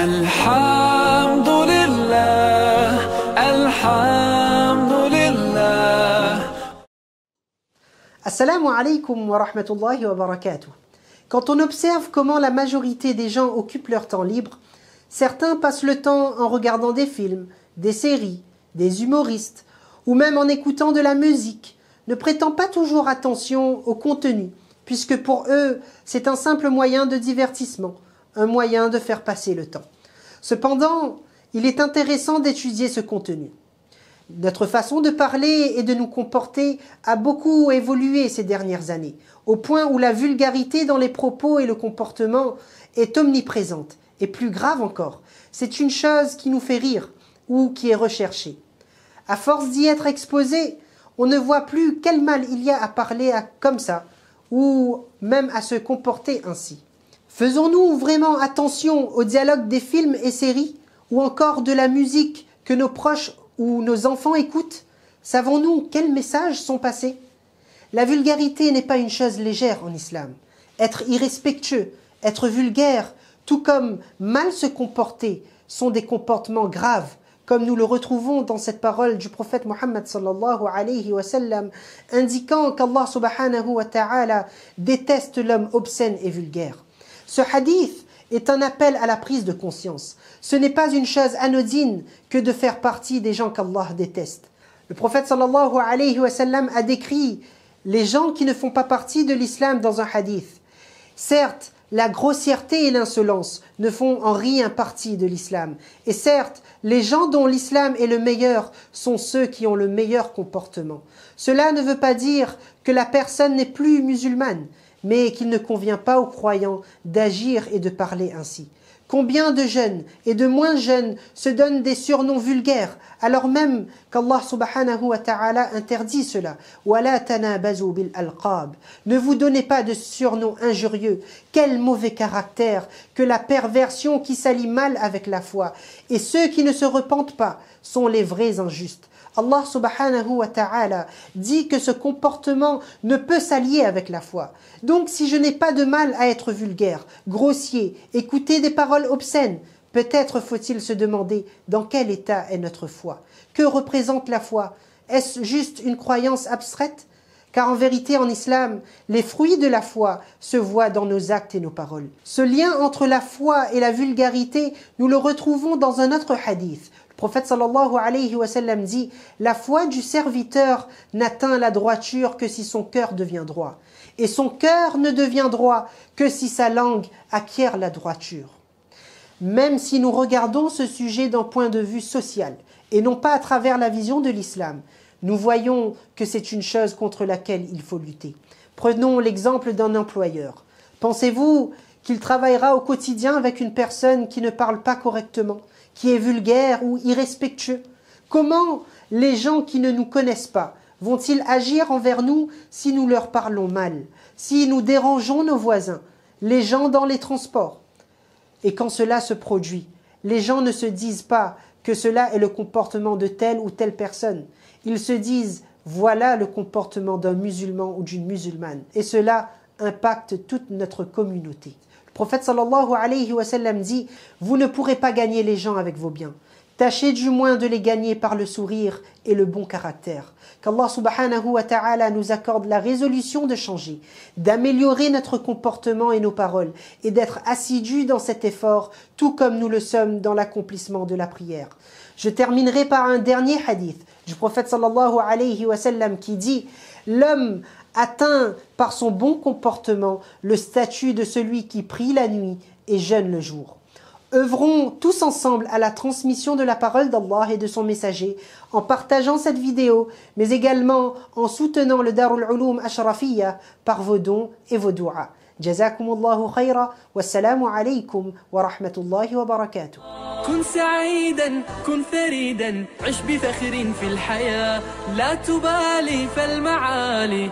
Alhamdulillah, Alhamdulillah. Assalamu alaikum wa rahmatullahi wa barakatuh. Quand on observe comment la majorité des gens occupent leur temps libre, certains passent le temps en regardant des films, des séries, des humoristes, ou même en écoutant de la musique, ne prêtant pas toujours attention au contenu, puisque pour eux, c'est un simple moyen de divertissement, un moyen de faire passer le temps. Cependant, il est intéressant d'étudier ce contenu. Notre façon de parler et de nous comporter a beaucoup évolué ces dernières années, au point où la vulgarité dans les propos et le comportement est omniprésente. Et plus grave encore, c'est une chose qui nous fait rire ou qui est recherchée. À force d'y être exposé, on ne voit plus quel mal il y a à parler comme ça, ou même à se comporter ainsi. Faisons-nous vraiment attention au dialogue des films et séries, ou encore de la musique que nos proches ou nos enfants écoutent? Savons-nous quels messages sont passés? La vulgarité n'est pas une chose légère en islam. Être irrespectueux, être vulgaire, tout comme mal se comporter, sont des comportements graves, comme nous le retrouvons dans cette parole du prophète Mohammed sallallahu alayhi wa sallam, indiquant qu'Allah subhanahu wa ta'ala déteste l'homme obscène et vulgaire. Ce hadith est un appel à la prise de conscience. Ce n'est pas une chose anodine que de faire partie des gens qu'Allah déteste. Le prophète sallallahu alayhi wa sallam a décrit les gens qui ne font pas partie de l'islam dans un hadith. Certes, la grossièreté et l'insolence ne font en rien partie de l'islam. Et certes, les gens dont l'islam est le meilleur sont ceux qui ont le meilleur comportement. Cela ne veut pas dire que la personne n'est plus musulmane, mais qu'il ne convient pas aux croyants d'agir et de parler ainsi. Combien de jeunes et de moins jeunes se donnent des surnoms vulgaires, alors même qu'Allah subhanahu wa ta'ala interdit cela. وَلَا تَنَابَزُوا بِالْأَلْقَابِ. Ne vous donnez pas de surnoms injurieux. Quel mauvais caractère que la perversion qui s'allie mal avec la foi. Et ceux qui ne se repentent pas sont les vrais injustes. Allah subhanahu wa ta'ala dit que ce comportement ne peut s'allier avec la foi. Donc si je n'ai pas de mal à être vulgaire, grossier, écouter des paroles obscènes, peut-être faut-il se demander dans quel état est notre foi. Que représente la foi? Est-ce juste une croyance abstraite? Car en vérité, en islam, les fruits de la foi se voient dans nos actes et nos paroles. Ce lien entre la foi et la vulgarité, nous le retrouvons dans un autre hadith. Le prophète sallallahu alayhi wa sallam dit « La foi du serviteur n'atteint la droiture que si son cœur devient droit. Et son cœur ne devient droit que si sa langue acquiert la droiture. » Même si nous regardons ce sujet d'un point de vue social, et non pas à travers la vision de l'islam, nous voyons que c'est une chose contre laquelle il faut lutter. Prenons l'exemple d'un employeur. Pensez-vous qu'il travaillera au quotidien avec une personne qui ne parle pas correctement, qui est vulgaire ou irrespectueux? Comment les gens qui ne nous connaissent pas vont-ils agir envers nous si nous leur parlons mal, si nous dérangeons nos voisins, les gens dans les transports? Et quand cela se produit, les gens ne se disent pas que cela est le comportement de telle ou telle personne. Ils se disent, voilà le comportement d'un musulman ou d'une musulmane. Et cela impacte toute notre communauté. Le prophète sallallahu alayhi wa sallam dit, vous ne pourrez pas gagner les gens avec vos biens. Tâchez du moins de les gagner par le sourire et le bon caractère. Qu'Allah subhanahu wa ta'ala nous accorde la résolution de changer, d'améliorer notre comportement et nos paroles, et d'être assidus dans cet effort, tout comme nous le sommes dans l'accomplissement de la prière. Je terminerai par un dernier hadith du prophète sallallahu alayhi wa sallam qui dit « L'homme atteint par son bon comportement le statut de celui qui prie la nuit et jeûne le jour. » Œuvrons tous ensemble à la transmission de la parole d'Allah et de son messager en partageant cette vidéo, mais également en soutenant le Darul Uloum Ashrafiyya par vos dons et vos du'as. Jazakumullahu khayra, wassalamu alaykum wa rahmatullahi wa barakatuh. كن سعيدا كن فريدا عش بفخر في الحياة لا تبالي فالمعالي